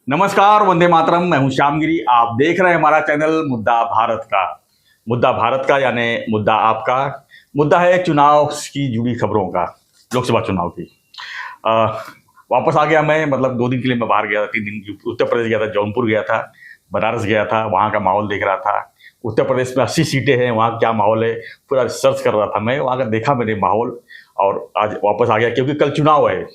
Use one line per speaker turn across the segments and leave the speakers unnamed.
नमस्कार, वंदे मातरम। मैं हूं श्यामगिरी। आप देख रहे हैं हमारा चैनल मुद्दा भारत का। मुद्दा भारत का यानी मुद्दा आपका। मुद्दा है चुनाव की जुड़ी खबरों का, लोकसभा चुनाव की। अ, वापस आ गया मैं, मतलब 2 दिन के लिए मैं बाहर गया था। 3 दिन उत्तर प्रदेश गया था, जौनपुर गया था, बनारस गया था, वहाँ का माहौल देख रहा था। उत्तर प्रदेश में 80 सीटें हैं, वहाँ क्या माहौल है पूरा सर्च कर रहा था मैं। वहाँ का देखा मैंने माहौल, और आज वापस आ गया क्योंकि कल चुनाव है।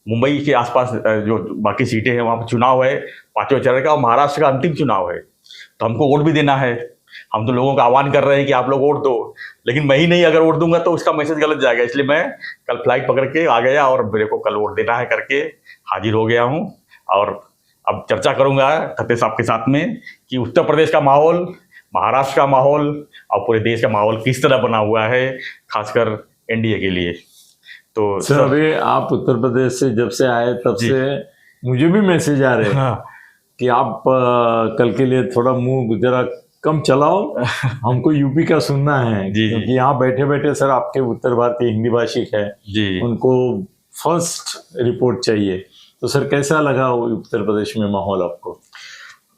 मुंबई के आसपास जो बाकी सीटें हैं वहाँ पर चुनाव है, 5वें चरण का, और महाराष्ट्र का अंतिम चुनाव है। तो हमको वोट भी देना है। हम तो लोगों का आह्वान कर रहे हैं कि आप लोग वोट दो, लेकिन मैं ही नहीं अगर वोट दूंगा तो उसका मैसेज गलत जाएगा। इसलिए मैं कल फ्लाइट पकड़ के आ गया और मेरे को कल वोट देना है करके हाजिर हो गया हूँ। और अब चर्चा करूंगा खत्ते साहब के साथ में कि उत्तर प्रदेश का माहौल, महाराष्ट्र का माहौल और पूरे देश का माहौल किस तरह बना हुआ है, खासकर एनडीए के लिए। तो
सर अभी आप उत्तर प्रदेश से जब से आए तब से मुझे भी मैसेज आ रहे हैं।
हाँ।
कि आप कल के लिए थोड़ा मुंह जरा कम चलाओ, हमको यूपी का सुनना है।
जी,
क्योंकि यहाँ बैठे बैठे सर आपके उत्तर भारतीय हिंदी भाषिक है
जी,
उनको फर्स्ट रिपोर्ट चाहिए। तो सर कैसा लगा उत्तर प्रदेश में माहौल आपको?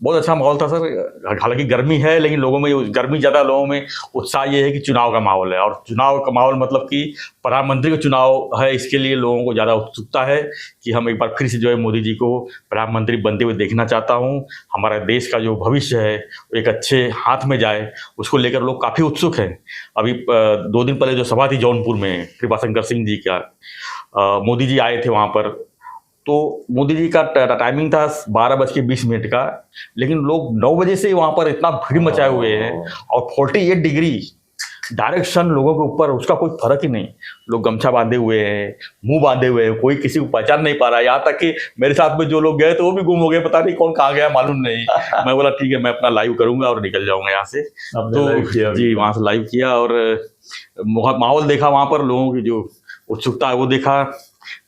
बहुत अच्छा माहौल था सर। हालांकि गर्मी है, लेकिन लोगों में गर्मी ज़्यादा, लोगों में उत्साह ये है कि चुनाव का माहौल है। और चुनाव का माहौल मतलब कि प्रधानमंत्री का चुनाव है, इसके लिए लोगों को ज़्यादा उत्सुकता है कि हम एक बार फिर से जो है मोदी जी को प्रधानमंत्री बनते हुए देखना चाहता हूँ। हमारे देश का जो भविष्य है वो एक अच्छे हाथ में जाए, उसको लेकर लोग काफ़ी उत्सुक हैं। अभी 2 दिन पहले जो सभा थी जौनपुर में कृपाशंकर सिंह जी का, मोदी जी आए थे वहाँ पर। तो मोदी जी का टाइमिंग था 12:20 का, लेकिन लोग 9 बजे से वहाँ पर इतना भीड़ मचाए हुए हैं। और 48 डिग्री डायरेक्ट सन लोगों के ऊपर, उसका कोई फर्क ही नहीं। लोग गमछा बांधे हुए हैं, मुंह बांधे हुए हैं, कोई किसी को पहचान नहीं पा रहा है। यहाँ तक कि मेरे साथ में जो लोग गए तो वो भी गुम हो गए, पता नहीं कौन कहाँ गया, मालूम नहीं। मैं बोला ठीक है, मैं अपना लाइव करूंगा और निकल जाऊंगा यहाँ से। तो जी, वहाँ से लाइव किया और माहौल देखा, वहाँ पर लोगों की जो उत्सुकता है वो देखा।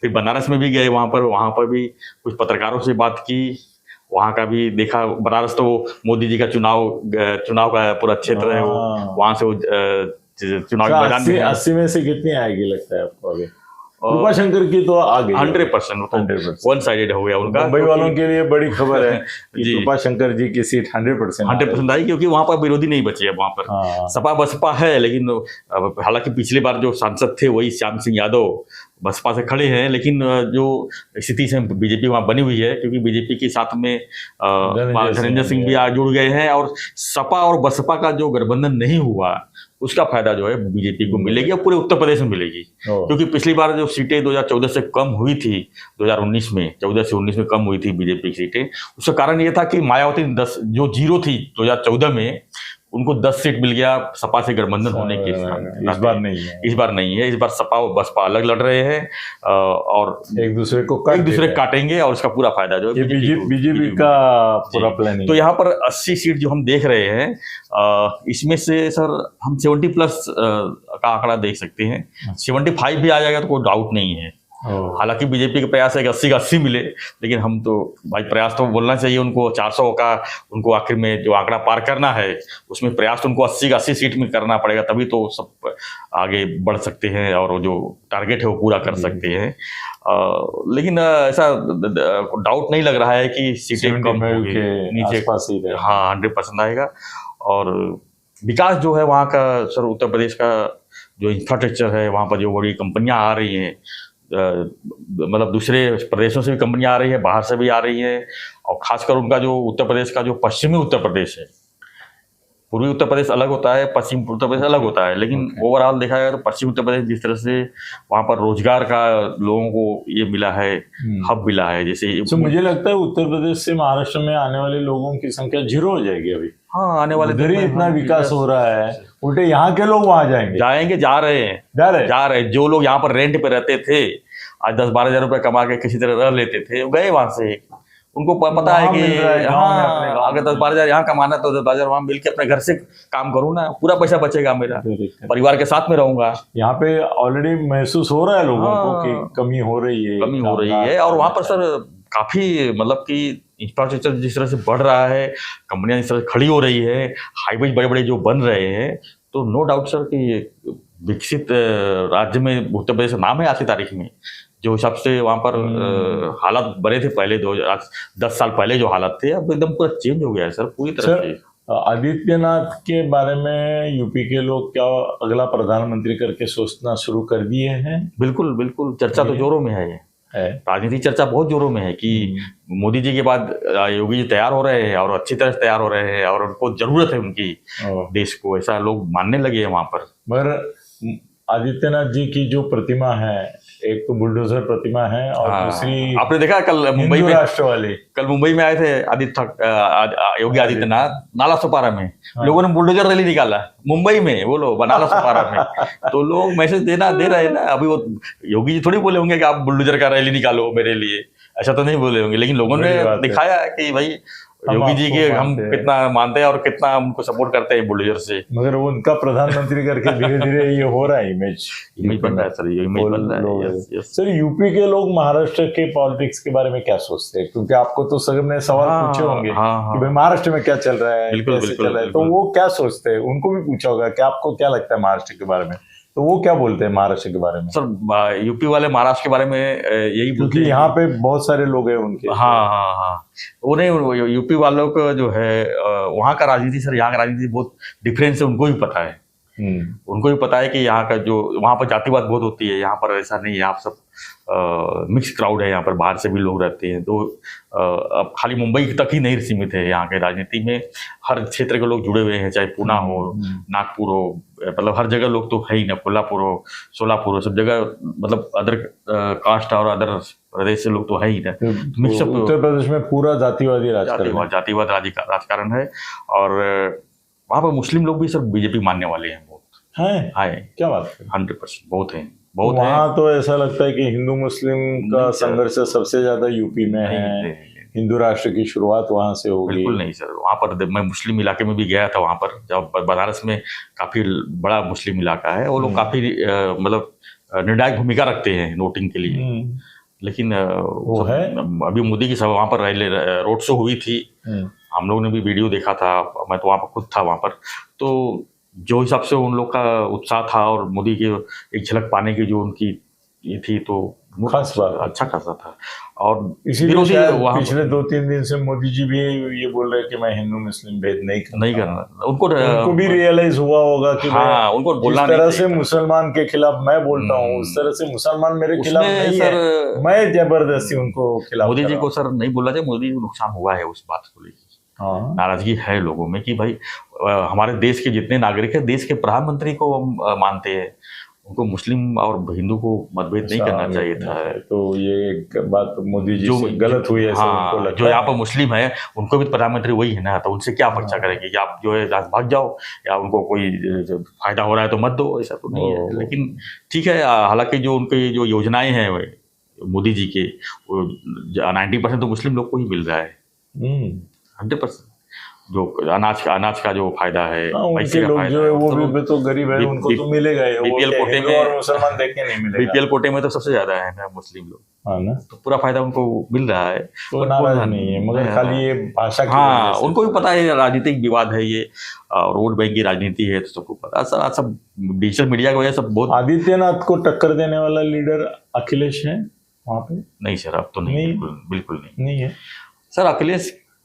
फिर बनारस में भी गए, वहाँ पर भी कुछ पत्रकारों से बात की, वहाँ का भी देखा। बनारस तो मोदी जी का चुनाव का पूरा क्षेत्र है, वो वहाँ से वो चुनावी मैदान में
80 में से कितनी आएगी लगता है आपको अभी? कृपाशंकर की तो आ गई
100%, वन साइडेड हो गया उनका।
मुंबई वालों के लिए बड़ी खबर है कि कृपाशंकर जी की सीट 100%
आई, क्योंकि वहाँ पर विरोधी नहीं बचे अब। वहाँ पर सपा बसपा है, लेकिन हालांकि पिछली बार जो सांसद थे वही श्याम सिंह यादव बसपा से खड़े हैं, लेकिन जो स्थिति से बीजेपी वहाँ बनी हुई है, क्योंकि बीजेपी के साथ में धर्मेंद्र सिंह भी जुड़ गए हैं। और सपा और बसपा का जो गठबंधन नहीं हुआ उसका फायदा जो है बीजेपी को मिलेगी और पूरे उत्तर प्रदेश में मिलेगी। क्योंकि पिछली बार जो सीटें 2014 से कम हुई थी, 2019 में 14 से 19 में कम हुई थी बीजेपी की सीटें, उसका कारण ये था कि मायावती 10 जो 0 थी 2014 में, उनको 10 सीट मिल गया सपा से गठबंधन होने के साथ।
इस बार नहीं है।
इस बार सपा और बसपा अलग लड़ रहे हैं और
एक दूसरे को
काटेंगे, और उसका पूरा फायदा जो है
बीजेपी का पूरा प्लानिंग।
तो यहाँ पर 80 सीट जो हम देख रहे हैं, इसमें से सर हम 70+ का आंकड़ा देख सकते हैं। 75 भी आ जाएगा तो कोई डाउट नहीं है। हालांकि बीजेपी का प्रयास है कि 80 का 80 मिले, लेकिन हम तो भाई प्रयास तो बोलना चाहिए उनको। 400 का उनको आखिर में जो आंकड़ा पार करना है, उसमें प्रयास तो उनको 80 का 80 सीट में करना पड़ेगा, तभी तो सब आगे बढ़ सकते हैं और जो टारगेट है वो पूरा कर सकते हैं। लेकिन ऐसा डाउट नहीं लग रहा है कि सीटें कम होंगी, नीचे। हाँ, 100% आएगा। और विकास जो है वहाँ का सर, उत्तर प्रदेश का जो इंफ्रास्ट्रक्चर है, वहाँ पर जो बड़ी कंपनियाँ आ रही हैं, मतलब दूसरे प्रदेशों से भी कंपनियां आ रही है, बाहर से भी आ रही है। और खासकर उनका जो उत्तर प्रदेश का जो पश्चिमी उत्तर प्रदेश है, पूर्वी उत्तर प्रदेश अलग होता है, पश्चिम उत्तर प्रदेश अलग होता है, लेकिन ओवरऑल देखा जाए तो पश्चिम उत्तर प्रदेश जिस तरह से वहाँ पर रोजगार का लोगों को ये मिला है, हब मिला है। जैसे
मुझे लगता है उत्तर प्रदेश से महाराष्ट्र में आने वाले लोगों की संख्या 0 हो जाएगी अभी।
हाँ, आने वाले
दिन में इतना विकास हो रहा है, उल्टे यहाँ के लोग वहां
जा रहे हैं। जो लोग यहाँ पर रेंट पे रहते थे, आज 10-12 हजार रुपये कमा के किसी तरह रह लेते थे, गए वहां से। उनको पता है कि हाँ, अगर 10-12 हजार यहाँ कमाना तो 10-12 हजार वहां मिल के अपने घर से काम करूँ ना, पूरा पैसा बचेगा मेरा, परिवार के साथ में रहूंगा।
यहाँ पे ऑलरेडी महसूस हो रहा है लोगों को कि कमी हो रही है।
और वहाँ पर सर काफी, मतलब कि इंफ्रास्ट्रक्चर जिस तरह से बढ़ रहा है, कंपनियां जिस तरह से खड़ी हो रही है, हाईवे बड़े बड़े जो बन रहे हैं, तो नो डाउट सर कि विकसित राज्य में उत्तर प्रदेश का नाम है आज की तारीख में। जो हिसाब से वहाँ पर हालात बने थे पहले 10 साल पहले जो हालात थे, अब एकदम पूरा चेंज हो गया है सर, पूरी तरह से।
आदित्यनाथ के बारे में यूपी के लोग क्या अगला प्रधानमंत्री करके सोचना शुरू कर दिए हैं?
बिल्कुल बिल्कुल, चर्चा तो जोरों में है। राजनीतिक चर्चा बहुत जोरों में है कि मोदी जी के बाद योगी जी तैयार हो रहे हैं और अच्छी तरह से तैयार हो रहे हैं और उनको जरूरत है उनकी देश को, ऐसा लोग मानने लगे हैं वहां पर।
मगर आदित्यनाथ जी की जो प्रतिमा है, एक तो बुलडोजर प्रतिमा है और दूसरी
आपने देखा कल मुंबई में
राष्ट्र वाले,
कल मुंबई में आए थे योगी आदित्यनाथ, नाला सोपारा में लोगों ने बुलडोजर रैली निकाला मुंबई में, बोलो नाला सोपारा में। तो लोग मैसेज दे रहे हैं ना। अभी वो योगी जी थोड़ी बोले होंगे कि आप बुलडोजर का रैली निकालो मेरे लिए, ऐसा तो नहीं बोले होंगे, लेकिन लोगों ने दिखाया कि भाई योगी जी के हम कितना मानते हैं और कितना उनको सपोर्ट करते हैं बुलडोजर से।
मगर वो उनका प्रधानमंत्री करके धीरे धीरे ये हो रहा है, इमेज
बन रहा है सर, ये इमेज बन रहा है।
सर, यूपी के लोग महाराष्ट्र के पॉलिटिक्स के बारे में क्या सोचते हैं? क्योंकि आपको तो सबने सवाल पूछे होंगे कि भाई महाराष्ट्र में क्या चल रहा है, कैसे चल रहा है, तो वो क्या सोचते हैं? उनको भी पूछा होगा कि आपको क्या लगता है महाराष्ट्र के बारे में, तो वो क्या बोलते हैं महाराष्ट्र के बारे में?
सर यूपी वाले महाराष्ट्र के बारे में यही बोलते हैं,
यहाँ पे बहुत सारे लोग हैं उनके।
हाँ, उन्हें यूपी वालों को जो है वहाँ का राजनीति, सर यहाँ का राजनीति बहुत डिफरेंस है, उनको भी पता है। उनको भी पता है कि यहाँ का जो वहाँ पर जातिवाद बहुत होती है, यहाँ पर ऐसा नहीं है, यहाँ सब मिक्स क्राउड है, यहाँ पर बाहर से भी लोग रहते हैं। तो अब खाली मुंबई तक ही नहीं सीमित है, यहाँ के राजनीति में हर क्षेत्र के लोग जुड़े हुए हैं, चाहे पुणे हो, नागपुर हो, मतलब हर जगह लोग तो है ही ना, कोल्हापुर हो, सोलापुर हो, सब जगह मतलब अदर कास्ट और अदर प्रदेश से लोग तो है ही ना। मिक्सअप
उत्तर प्रदेश में पूरा जातिवादी
जातिवाद राजकारण है। और वहाँ पर मुस्लिम लोग भी सर बीजेपी मानने वाले हैं, बहुत है। क्या बात है? 100% बहुत है, बहुत है।
वहाँ तो ऐसा लगता है कि हिंदू मुस्लिम का संघर्ष सबसे ज्यादा यूपी में है, हिंदू राष्ट्र की शुरुआत वहाँ से होगी।
बिल्कुल नहीं सर, वहाँ पर मैं मुस्लिम इलाके में भी गया था, वहाँ पर जब बनारस में काफी बड़ा मुस्लिम इलाका है, वो लोग काफी मतलब निर्णायक भूमिका रखते हैं वोटिंग के लिए। लेकिन
वो है
अभी मोदी की सभा वहाँ पर रोड शो हुई थी, हम लोग ने भी वीडियो देखा था, मैं तो वहाँ पर खुद था वहाँ पर। तो जो हिसाब से उन लोग का उत्साह था और मोदी की एक झलक पाने की जो उनकी ये थी, तो
खास बात,
अच्छा खासा था। और
इसीलिए पिछले 2-3 दिन से मोदी जी भी ये बोल रहे हैं कि मैं हिंदू मुस्लिम भेद नहीं करना। उनको भी रियलाइज हुआ होगा कि
उनको बोलना,
जिस तरह से मुसलमान के खिलाफ मैं बोलता हूँ उस तरह से मुसलमान मेरे खिलाफ नहीं है, मैं जबरदस्ती उनको खिलाफ।
मोदी जी को सर नहीं बोलना चाहिए, मोदी जी को नुकसान हुआ है उस बात को लेकर, नाराजगी है लोगों में कि भाई हमारे देश के जितने नागरिक हैं, देश के प्रधानमंत्री को हम मानते हैं, उनको मुस्लिम और हिंदू को मतभेद नहीं करना चाहिए था।
तो ये बात मोदी जी से गलत हुई है।
हाँ, जो यहाँ पर मुस्लिम है उनको भी प्रधानमंत्री वही है ना, तो उनसे क्या अपेक्षा करेंगे कि आप जो है भाग जाओ या उनको कोई फायदा हो रहा है तो मत दो, ऐसा तो नहीं है। लेकिन ठीक है, हालांकि जो उनकी जो योजनाएं हैं मोदी जी के, 90% तो मुस्लिम लोग को ही मिल रहा है, 100%। जो अनाज का जो फायदा है,
पैसे का फायदा जो है, वो भी तो गरीब है, उनको तो मिलेगा ही।
बीपीएल कोटे में
और मुसलमान देख के नहीं मिलेगा।
बीपीएल कोटे में तो सबसे ज्यादा है ना मुस्लिम लोग,
हाँ ना,
तो पूरा फायदा उनको मिल रहा है,
तो नाराज नहीं है। मगर खाली ये भाषा,
हाँ, उनको भी पता है राजनीतिक विवाद है ये, वोट बैंक की राजनीति है, तो सबको पता। सब डिजिटल मीडिया की वजह से बहुत।
आदित्यनाथ को टक्कर देने वाला लीडर अखिलेश है वहाँ पे?
नहीं सर, अब तो नहीं, बिल्कुल नहीं
है
सर।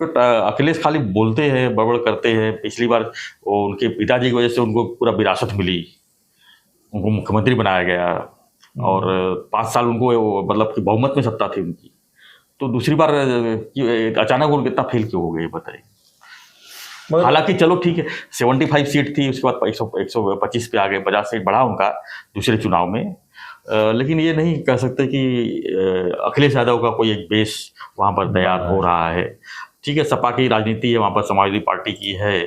अखिलेश खाली बोलते हैं, बड़बड़ करते हैं। पिछली बार वो उनके पिताजी की वजह से उनको पूरा विरासत मिली, उनको मुख्यमंत्री बनाया गया और 5 साल उनको मतलब कि बहुमत में सत्ता थी उनकी। तो दूसरी बार अचानक उनको कितना फेल क्यों हो गए बताइए। हालांकि चलो ठीक है, 75 सीट थी, उसके बाद 125 पे आ गए, 50 सीट बढ़ा उनका दूसरे चुनाव में। लेकिन ये नहीं कह सकते कि अखिलेश यादव का कोई एक बेस वहाँ पर तैयार हो रहा है। ठीक है, सपा की राजनीति है वहाँ पर, समाजवादी पार्टी की है,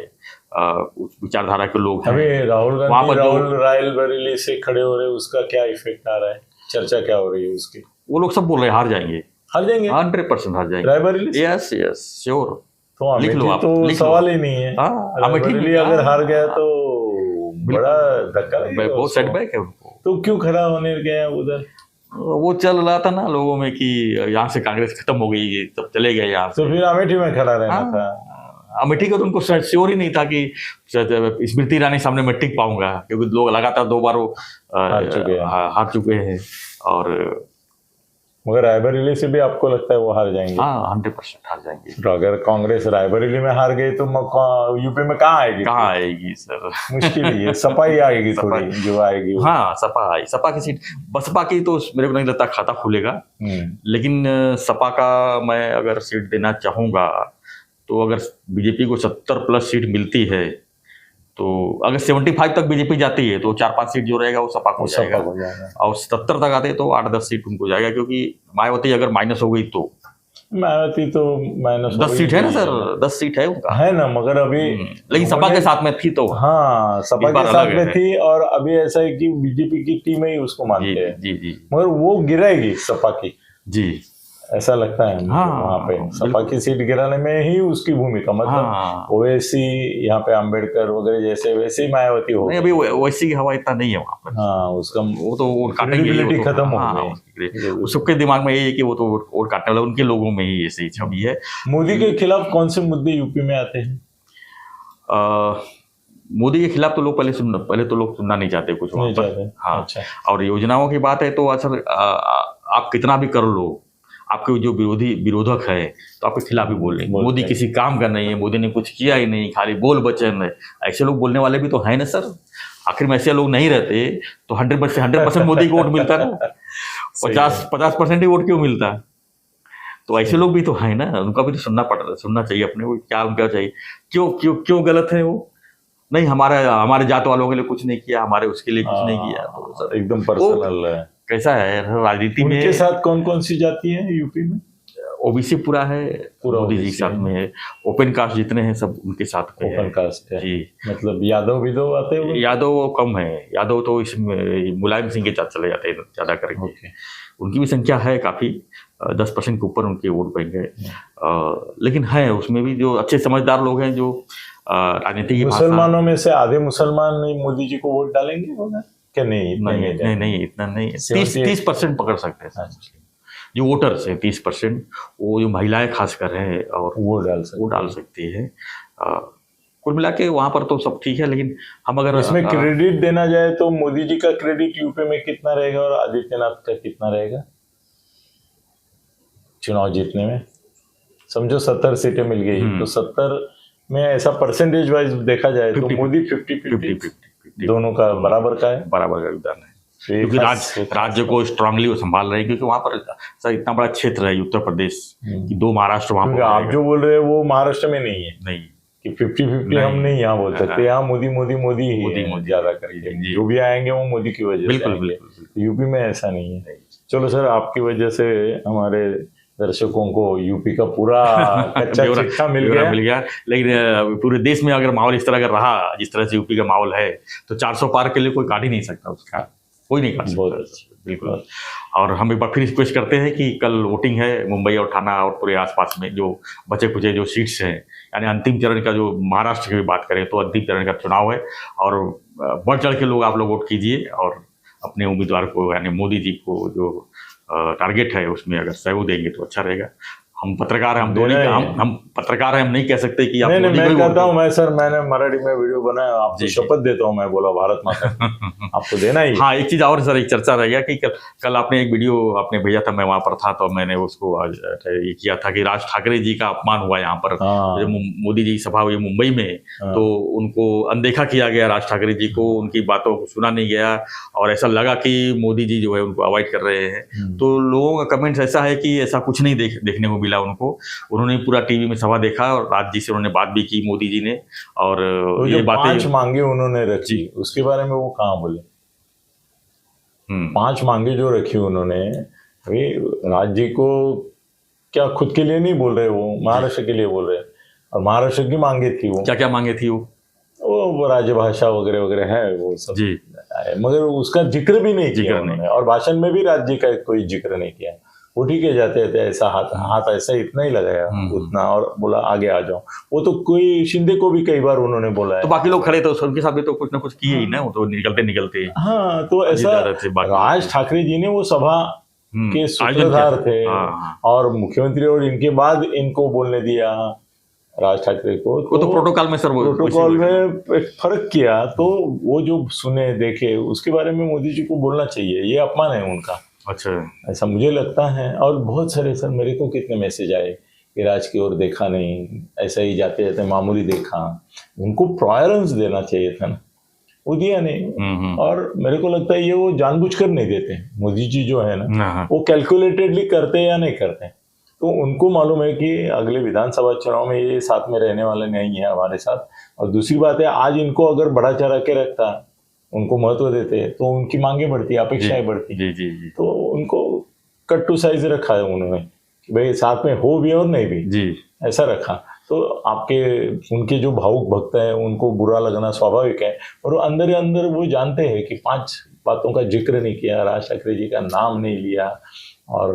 उस विचारधारा के लोग हैं।
अभी राहुल गांधी रायबरेली से खड़े हो रहे हैं, उसका क्या इफेक्ट आ रहा है? चर्चा क्या हो रही है उसकी?
वो लोग सब बोल रहे हैं हार जाएंगे 100% हार जाएंगे
रायबरेली।
Yes sure.
तो लिख लो आप, सवाल ही नहीं है। रायबरेली अगर हार गया तो बड़ा धक्का लगेगा,
बहुत सेटबैक है उनको।
तो क्यों खड़ा होने गया उधर?
वो चल रहा था ना लोगों में कि यहाँ से कांग्रेस खत्म हो गई, तब चले गए यहाँ से।
तो फिर अमेठी में खड़ा रहना था।
अमेठी का तो उनको श्योर ही नहीं था कि स्मृति ईरानी सामने मैं टिक पाऊंगा, क्योंकि लोग लगातार 2 बार वो हार चुके हैं। और
मगर रायबरेली से भी आपको लगता है वो हार जाएंगे?
हाँ, 100% हार जाएंगे।
तो अगर कांग्रेस रायबरेली में हार गई तो यूपी में कहाँ आएगी?
कहाँ आएगी सर?
मुश्किल ही है। सपा ही आएगी थोड़ी, जो आएगी।
हाँ, सपा आई, सपा की सीट। बसपा की तो मेरे को नहीं लगता खाता खुलेगा, लेकिन सपा का मैं अगर सीट देना चाहूंगा तो अगर बीजेपी को 70+ सीट मिलती है तो अगर 75 तक बीजेपी जाती है तो 4-5 सीट जो रहेगा वो सपा को जाएगा, और 70 तक आते तो 8-10 सीट उनको जाएगा, क्योंकि मायावती अगर माइनस हो गई तो
मायावती तो माइनस
10 सीट है ना सर, 10 सीट है उनका,
है ना, मगर अभी
लेकिन सपा के साथ में थी तो।
हाँ, सपा के साथ में थी, और अभी ऐसा है कि बीजेपी की टीम ही उसको मानते हैं।
जी,
मगर वो गिराएगी सपा की,
जी,
ऐसा लगता है। वहाँ पे सपा की सीट गिराने में ही उसकी भूमिका, मतलब ओवैसी यहाँ पे अंबेडकर वगैरह जैसे, वैसे ही मायावती हो।
नहीं, अभी ओवैसी की हवा इतना नहीं है वहाँ पर।
हाँ, उसका वो
तो वोट काटेंगे,
खत्म हो गई।
सबके दिमाग में यही है कि वो तो वोट काटने वाले उनके लोगों में ही ऐसी छवि है।
मोदी के खिलाफ कौन से मुद्दे यूपी में आते हैं?
मोदी के खिलाफ तो लोग पहले तो लोग सुनना नहीं चाहते कुछ वहाँ पर। हाँ, और योजनाओं की बात है तो असल आप कितना भी कर लो, आपके जो विरोधक है तो आपके खिलाफ ही बोल रहे हैं। मोदी किसी काम का नहीं है, मोदी ने कुछ किया ही नहीं, खाली बोल वचन है, ऐसे लोग बोलने वाले भी तो है ना सर। आखिर में ऐसे लोग नहीं रहते तो 100% मोदी को वोट मिलता ना, 50% ही वोट क्यों मिलता? तो ऐसे लोग भी तो है ना, उनका भी तो सुनना चाहिए अपने को, क्या उनका चाहिए, क्यों गलत है वो। नहीं, हमारे जात वालों के लिए कुछ नहीं किया, हमारे उसके लिए कुछ नहीं किया, तो
एकदम पर्सनल है।
कैसा है राजनीति में?
उनके साथ कौन कौन सी जाति है यूपी में?
ओबीसी पूरा है, मोदी जी के साथ में है। ओपन कास्ट जितने हैं सब उनके साथ में
ओपन कास्ट है
जी।
मतलब यादव विदव आते हैं?
यादव कम है, यादव तो इसमें मुलायम सिंह के साथ चले जाते हैं ज्यादा करके। उनकी भी संख्या है काफी, 10% के ऊपर उनके वोट बैंक है। लेकिन है उसमें भी जो अच्छे समझदार लोग हैं, जो राजनीति की
मुसलमानों में से आधे मुसलमान मोदी जी को वोट डालेंगे क्या? नहीं,
इतना नहीं, 30% पकड़ सकते हैं जो वोटर्स हैं, 30%। वो जो महिलाएं खासकर हैं और
वो डाल
सकती है। कुल मिला के वहां पर तो सब ठीक है, लेकिन हम अगर
इसमें क्रेडिट देना जाए तो मोदी जी का क्रेडिट यूपी में कितना रहेगा और आदित्यनाथ का कितना रहेगा चुनाव जीतने में? समझो 70 सीटें मिल गई तो 70 में ऐसा परसेंटेज वाइज देखा जाए तो मोदी 50-50 दोनों का बराबर का योगदान है,
क्योंकि राज्य को स्ट्रांगली वो संभाल रहे हैं, क्योंकि वहां पर सर इतना बड़ा क्षेत्र है उत्तर प्रदेश की, 2 महाराष्ट्र वहां पर।
आप जो बोल रहे हैं वो महाराष्ट्र में नहीं है,
नहीं
कि 50-50 हम नहीं यहाँ बोल सकते। यहाँ मोदी ज्यादा करेंगे, जो भी आएंगे वो मोदी की वजह से।
बिल्कुल।
यूपी में ऐसा नहीं है। चलो सर, आपकी वजह से हमारे दर्शकों को यूपी का पूरा कच्चा चिट्ठा मिल गया।
लेकिन पूरे देश में अगर माहौल इस तरह का रहा, जिस तरह से यूपी का माहौल है, तो 400 पार के लिए कोई काट ही नहीं सकता, उसका कोई नहीं काट सकता। बिल्कुल। और हम एक बार फिर रिक्वेस्ट करते हैं कि कल वोटिंग है मुंबई और ठाना और पूरे आसपास में जो बचे कुचे जो सीट्स हैं, यानी अंतिम चरण का, जो महाराष्ट्र की भी बात करें तो अंतिम चरण का चुनाव है, और बढ़ चढ़ के आप लोग वोट कीजिए और अपने उम्मीदवार को, यानी मोदी जी को जो टारगेट है उसमें अगर सहयोग देंगे तो अच्छा रहेगा। हम पत्रकार हैं, हम पत्रकार हैं, हम नहीं कह सकते कि आप
नहीं, मैं कहता हूँ, मैंने मराठी में वीडियो बनाया, आपको शपथ देता हूँ, मैं बोला भारत माता आपको देना ही।
हाँ, एक चीज और सर, एक चर्चा रह गया कि कल आपने एक वीडियो आपने भेजा था, मैं वहां पर था, तो मैंने उसको ये किया था कि राज ठाकरे जी का अपमान हुआ यहाँ पर। मोदी जी सभा हुई मुंबई में, तो उनको अनदेखा किया गया, राज ठाकरे जी को, उनकी बातों को सुना नहीं गया, और ऐसा लगा कि मोदी जी जो है उनको अवॉइड कर रहे हैं। तो लोगों का कमेंट्स ऐसा है कि ऐसा कुछ नहीं देखने को मिला उनको। उन्होंने पूरा टीवी में सभा देखा और राज जी से उन्होंने बात भी की, मोदी जी ने, और
तो ये बातें 5 मांगे उन्होंने रखी, उसके बारे में वो कहाँ बोले? 5 मांगे जो रखी उन्होंने, राज जी को क्या खुद के लिए नहीं बोल रहे, वो महाराष्ट्र के लिए बोल रहे, और महाराष्ट्र की मांगे थी। वो
क्या मांगे थी?
वो राजभाषा वगैरह है वो सब जी, मगर उसका जिक्र भी नहीं किया उन्होंने, और भाषण में भी राज जी का कोई जिक्र नहीं किया। वो ठीक है, जाते थे ऐसा हाथ ऐसा इतना ही लगाया उतना, और बोला आगे आ जाओ। वो तो कोई शिंदे को भी कई बार उन्होंने बोला है,
तो बाकी लोग खड़े तो उनके साथ भी तो कुछ ना कुछ किए ही ना, वो तो निकलते।
हाँ, तो ऐसा राज ठाकरे जी ने वो सभा के सूत्रधार थे, और मुख्यमंत्री, और इनके बाद इनको बोलने दिया, राज ठाकरे को,
वो तो प्रोटोकॉल में सर,
प्रोटोकॉल में एक फर्क किया, तो वो जो सुने देखे उसके बारे में मोदी जी को बोलना चाहिए, ये अपमान है उनका।
अच्छा,
ऐसा मुझे लगता है। और बहुत सारे सर मेरे को कितने मैसेज आए कि राज की ओर देखा नहीं, ऐसा ही जाते जाते मामूली देखा। उनको प्रायरेंस देना चाहिए था ना, वो दिया नहीं। और मेरे को लगता है ये वो जानबूझकर नहीं देते मोदी जी जो है ना, वो कैलकुलेटेडली करते या नहीं करते। तो उनको मालूम है कि अगले विधानसभा चुनाव में ये साथ में रहने वाले नहीं है हमारे साथ। और दूसरी बात है, आज इनको अगर बढ़ा चढ़ा के रखता, उनको महत्व देते, तो उनकी मांगे बढ़ती, अपेक्षाएं बढ़ती।
जी जी जी।
तो उनको कट टू साइज रखा है उन्होंने कि भाई साथ में हो भी और नहीं भी
जी, ऐसा
रखा। तो उनके जो भावुक भक्त हैं उनको बुरा लगना स्वाभाविक है। और अंदर ही अंदर वो जानते हैं कि 5 बातों का जिक्र नहीं किया, राज ठाकरे जी का नाम नहीं लिया, और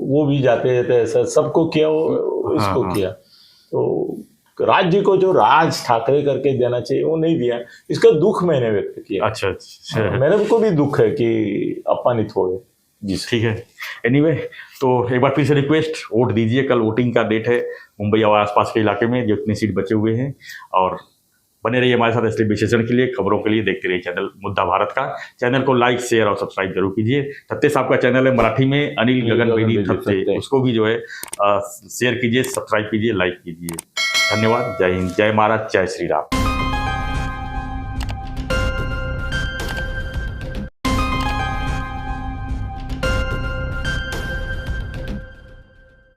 वो भी जाते जाते ऐसा सबको किया, वो इसको किया। तो राज्य को जो राज ठाकरे करके देना चाहिए वो नहीं दिया, इसका दुख मैंने व्यक्त किया।
अच्छा,
मेरे को भी दुख है कि अपमानित हो गए जी।
ठीक है, एनीवे, तो एक बार फिर से रिक्वेस्ट, वोट दीजिए। कल वोटिंग का डेट है मुंबई और आसपास के इलाके में, जितनी सीट बचे हुए हैं। और बने रहिए हमारे साथ असली विश्लेषण के लिए, खबरों के लिए देखते रहिए चैनल मुद्दा भारत का। चैनल को लाइक, शेयर और सब्सक्राइब जरूर कीजिए। थत्ते साहब का चैनल है मराठी में, अनिल गगन बेदी थत्ते, उसको भी जो है शेयर कीजिए, सब्सक्राइब कीजिए, लाइक कीजिए। धन्यवाद। जय हिंद, जय महाराज, जय श्री राम।